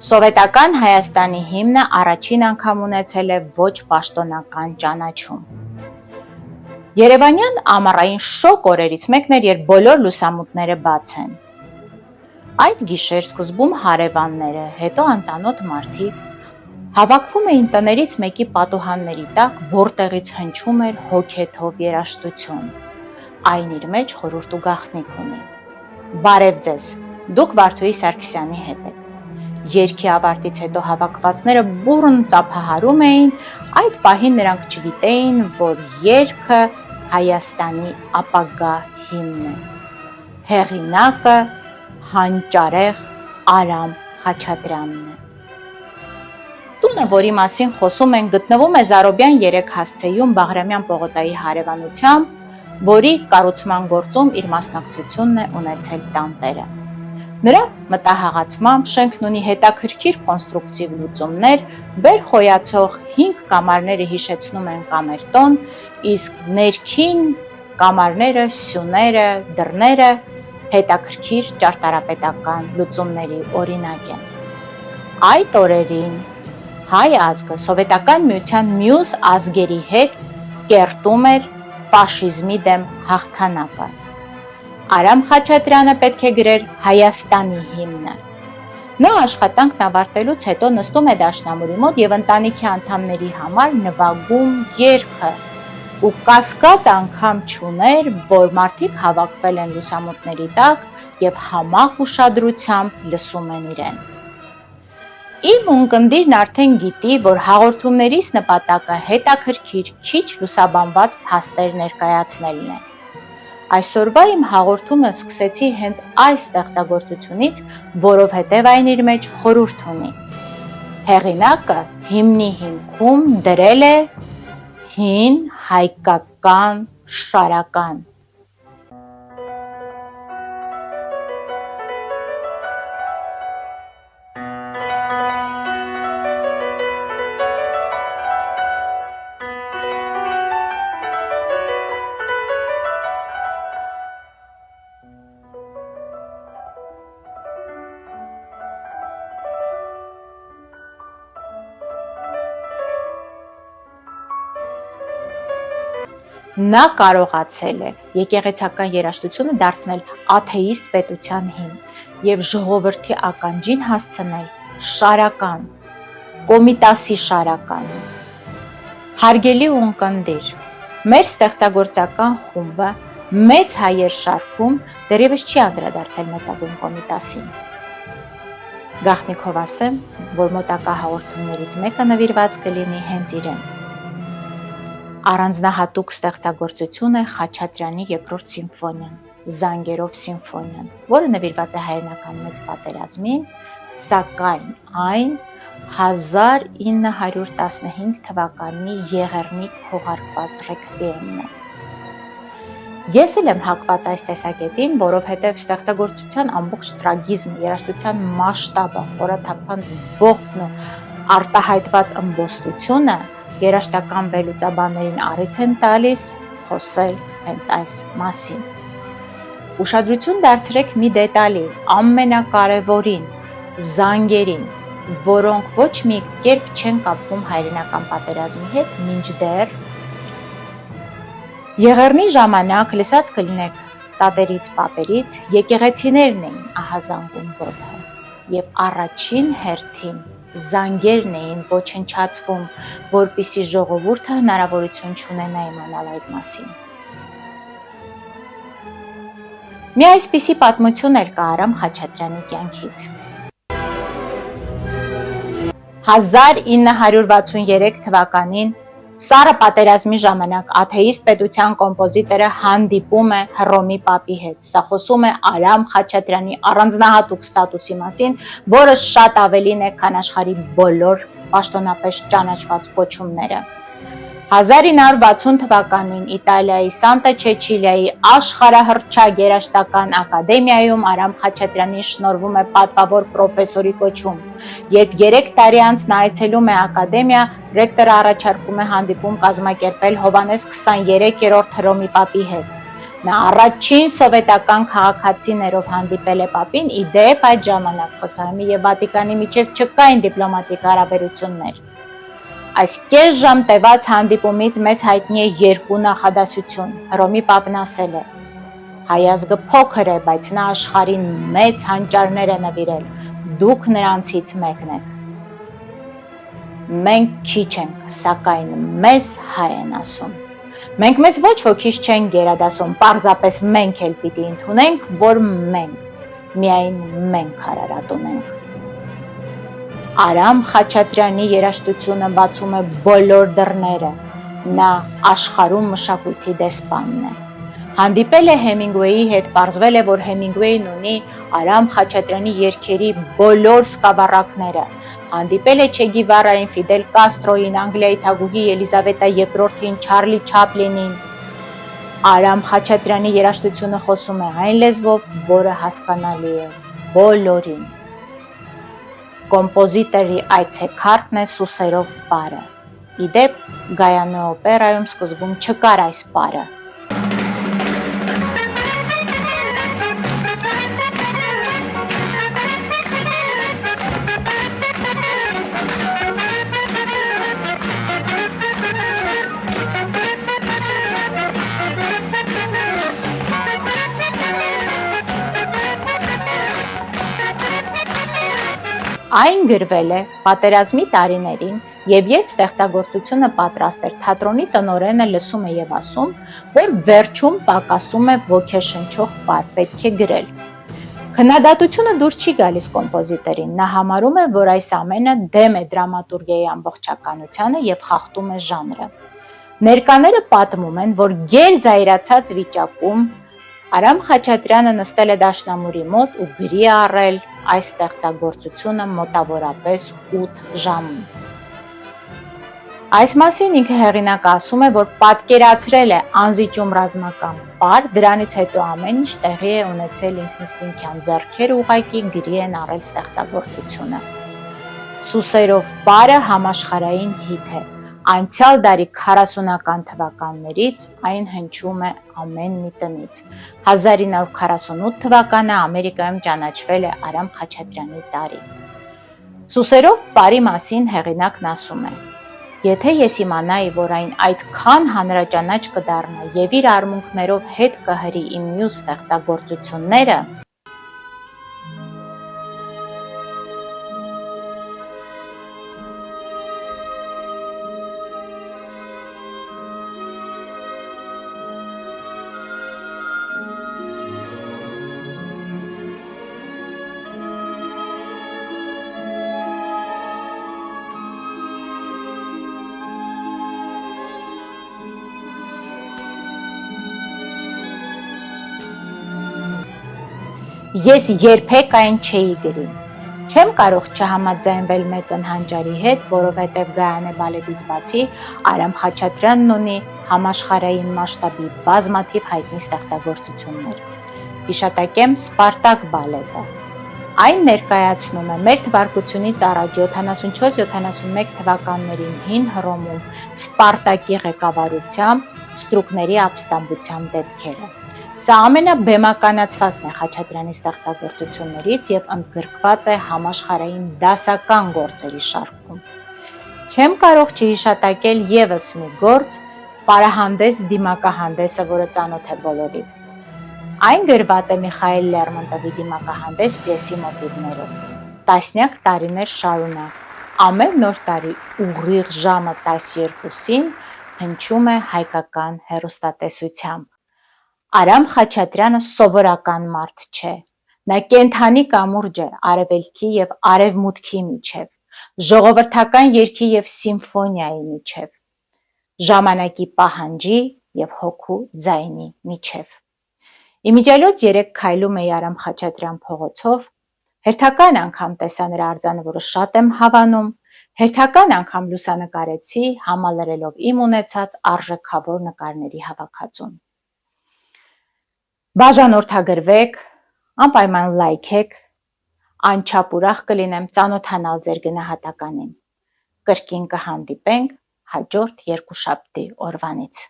Սովետական Հայաստանի հիմնը առաջին անգամ ունեցել է ոչ պաշտոնական ճանաչում։ Երևանյան ամառային շոկ օրերից մեկն էր, երբ բոլոր լուսամուտները բաց են։ Այդ գիշեր սկզբում հարևանները, հետո անծանոթ մարդիկ հավաքվում էին տներից մեկի պատուհանների տակ, որտեղից հնչում էր հոգեթով երաժշտություն։ Այն իր մեջ խորհուրդ ու գաղտնիք ունի։ Բարև ձեզ, դուք Վարդուհի Սարգսյանի հետ եք։ Երգի ավարտից հետո հավաքվածները բուռն ծափահարում էին, այդ պահին նրանք չգիտեին, որ երգը Հայաստանի ապագա հիմնն է։ Հեղինակը հանճարեղ Արամ Խաչատրյանն է։ Տունը, որի մասին խոսում են, գտնվում է Զարոբյան 3 հասցեում Բաղրամյան պողոտայի հարևանությամբ, որի կառուցման գործում իր մասնակցությունն է ունեցել տանտերը։ Նրա մտահղացմամբ շենքն ունի հետաքրքիր կոնստրուկտիվ լուծումներ, վեր խոյացող 5 կամարները հիշեցնում են կամերտոն, իսկ ներքին կամարները, սյուները, դռները հետաքրքիր ճարտարապետական լուծումների օրինակ են։ Այդ օրերին հայ ազգը Սովետական Միության մյուս ազգերի հետ կերտում էր ֆաշիզմի դեմ հաղթանակը։ Արամ Խաչատրյանը պետք է գրեր Հայաստանի հիմնը։ Նա աշխատանքն ավարտելուց հետո նստում է դաշնամուրի մոտ եւ ընտանիքի անդամների համար նվագում երգը ու կասկած անգամ չուներ, որ մարդիկ հավաքվել են լուսամուտների տակ եւ համակ ուշադրությամբ լսում են իրեն։ Իմ ունկնդիրն արդեն գիտի, որ հաղորդումներիս նպատակը հետաքրքիր, քիչ լուսաբանված փաստեր ներկայացնելն է։ Այսօրվա իմ հաղորդումը սկսեցի հենց այս ստեղծագործությունից, որովհետև այն իր մեջ խորհուրդ ունի։ Հեղինակը հիմնի հիմքում դրել է հին հայկական շարական։ Նա կարողացել է եկեղեցական երաժշտությունը դարձնել աթեիստ պետության հիմք եւ ժողովրդի ականջին հասցնել շարական, կոմիտասի շարական։ Հարգելի ունկնդիր, մեր ստեղծագործական խումբը մեծ հայեր շարքում դեռևս չի անդրադարձել մեծագույն կոմիտասին։ Գաղտնիքով ասեմ, որ մոտակա հաղորդումներից մեկը նվիրված կլինի հենց իրեն։ Առանձնահատուկ ստեղծագործություն է Խաչատրյանի երկրորդ սիմֆոնիան, Զանգերով սիմֆոնիան, որը նվիրված է հայրենական մեծ պատերազմին, սակայն այն 1915 թվականի Եղեռնի քողարկված ռեքվիեմն է։ Ես էլ եմ հակված այս տեսակետին, որովհետև ստեղծագործության ամբողջ տրագիզմը, երաժշտության մասշտաբը, խորաթափանց ողբն ու արտահայտված ըմբոստությունը երաժշտական վերլուծաբաններին առիթ են տալիս խոսել հենց այս մասին։ Ուշադրություն դարձրեք մի դետալի, ամենակարևորին, զանգերին, որոնք ոչ մի կերպ չեն կապվում հայրենական պատերազմի հետ, մինչդեռ Եղեռնի ժամանակ լսած կլինեք տատերից, պապերից, եկեղեցիներն էին ահազանգում ոտը եւ առաջին հերթին զանգերն էին ոչնչացվում, որպեսզի ժողովուրդը հնարավորություն չունենա իմանալ այդ մասին։ Մի այսպիսի պատմություն էր կա Արամ Խաչատրյանի կյանքից։ 1963 թվականին Սառը պատերազմի ժամանակ աթեիստ պետության կոմպոզիտորը հանդիպում է Հռոմի պապի հետ։ Սա խոսում է Արամ Խաչատրյանի առանձնահատուկ ստատուսի մասին, որը շատ ավելին է, քան աշխարհի բոլոր պաշտոնապես ճանաչված կոչումները։ 1960 թվականին Իտալիայի Սանտա Չեչիլիայի աշխարհահռչակ երաժշտական ակադեմիայում Արամ Խաչատրյանին շնորհվում է պատվավոր պրոֆեսորի կոչում։ Երբ 3 տարի անց նա այցելում է ակադեմիա, ռեկտորը առաջարկում է հանդիպում կազմակերպել Հովհաննես 23-րդ Հռոմի պապի հետ։ Նա առաջին սովետական քաղաքացիներով հանդիպել է Պապին, ի դեպ այդ ժամանակ ԽՍՀՄ և Վատիկանի միջև չկային դիպլոմատիկ հարաբերություններ։ Այս կես ժամ տևած հանդիպումից մեզ հայտնի է երկու նախադասություն։ Հռոմի Պապն ասել է. հայ ազգը փոքր է, բայց նա աշխարհին մեծ հանճարներ է նվիրել, դուք նրանցից մեկն եք։ Մենք քիչ ենք, սակայն մեզ հայ են ասում։ Մենք մեզ ոչ ոքից չենք գերադասում, պարզապես մենք էլ պիտի ընդունենք, որ մենք, միայն մենք Արարատ ունենք։ Արամ Խաչատրյանի երաժշտությունը բացում է բոլոր դռները, նա աշխարհում մշակույթի դեսպանն է։ Հանդիպել է Հեմինգուեյի հետ, պարզվել է, որ Հեմինգուեյն ունի Արամ Խաչատրյանի երգերի բոլոր սկավառակները։ Հանդիպել է Չե Գևարային, Ֆիդել Կաստրոյին, Անգլիայի թագուհի Ելիզավետա II-ին, Չարլի Չապլինին։ Արամ Խաչատրյանի երաժշտությունը խոսում է այն լեզվով, որը հասկանալի է բոլորին։ Կոմպոզիտորի այցեքարտն է Սուսերով պարը։ Ի դեպ, Գայանե օպերայում սկզբում չկար այս պարը։ Այն գրվել է պատերազմի տարիներին, և երբ ստեղծագործությունը պատրաստ էր, թատրոնի տնօրենը լսում է և ասում, որ վերջում պակասում է ոգեշնչող պար, պետք է գրել։ Քննադատությունը դուր չի գալիս կոմպոզիտորին, նա համարում է, որ այս ամենը դեմ է դրամատուրգիայի ամբողջականությանը և խախտում է ժանրը։ Ներկաները պատմում են, որ գերզայրացած վիճակում Արամ Խաչատրյանը նստել է դաշնամուրի մոտ ու գրի է առել այս ստեղծագործությունը մոտավորապես 8 ժամում։ Այս մասին ինքը հեղինակը ասում է, որ պատկերացրել է անզիջում ռազմական պար, դրանից հետո ամեն ինչ տեղի է ունեցել ինքնըստինքյան, ձեռքերը ուղղակի գրի են առել ստեղծագործությունը։ Սուսերով պարը համաշխարհային հիթ է։ Անցյալ դարի 40-ական թվականներից այն հնչում է ամեն մի տնից։ 1948 թվականը Ամերիկայում ճանաչվել է Արամ Խաչատրյանի տարի։ Սուսերով պարի մասին հեղինակն ասում է. Եթե ես իմանայի, որ այն այդքան հանրաճանաչ կդառնա և իր արմունկներով հետ կհրի իմ մյուս ստեղծագործությունները, ես երբեք այն չէի գրի։ Չեմ կարող չհամաձայնվել մեծ ընհանջարի հետ, որովհետև Գայանե բալետից բացի Արամ Խաչատրյանն ունի համաշխարհային մասշտաբի բազմաթիվ հայտնի ստեղծագործություններ։ Հիշատակեմ Սպարտակ բալետը։ Այն ներկայացնում է մեր թվարկությունից առաջ 74-71 թվականներին հին Հռոմում Սպարտակի ղեկավարությամբ ստրուկների ապստամբության դեպքերը։ Սա ամենաբեմականացվածն է Խաչատրյանի ստեղծագործություններից և ընդգրկված է համաշխարհային դասական գործերի շարքում։ Չեմ կարող չհիշատակել ևս մի գործ՝ պարահանդես դիմակահանդեսը, որը ծանոթ է բոլորիդ։ Այն գրված է Միխայել Լերմոնտովի դիմակահանդես պիեսի մոտիվներով։ Տասնյակ տարիներ շարունակ, ամեն նոր տարի ուղիղ ժամը 12-ին հնչում է հայկական հեռուստատեսությամբ։ Արամ Խաչատրյանը սովորական մարդ չէ։ Նա կենդանի կամուրջ է արևելքի և արևմուտքի միջև, ժողովրդական երգի և սիմֆոնիայի միջև, ժամանակի պահանջի և հոգու ձայնի միջև։ Իմիջիայլոց երեկ քայլում էի Արամ Խաչատրյան փողոցով, հերթական անգամ տեսա նրա արձանը, որը շատ եմ հավանում, հերթական անգամ լուսանկարեցի, համալրելով իմ ունեցած արժեքավոր նկարների հավաքածուն։ Բաժանորդագրվեք, անպայման լայքեք, անչափ ուրախ կլինեմ ծանոթանալ ձեր գնահատականին։ Կրկին կհանդիպենք հաջորդ երկուշաբթի օրվանից։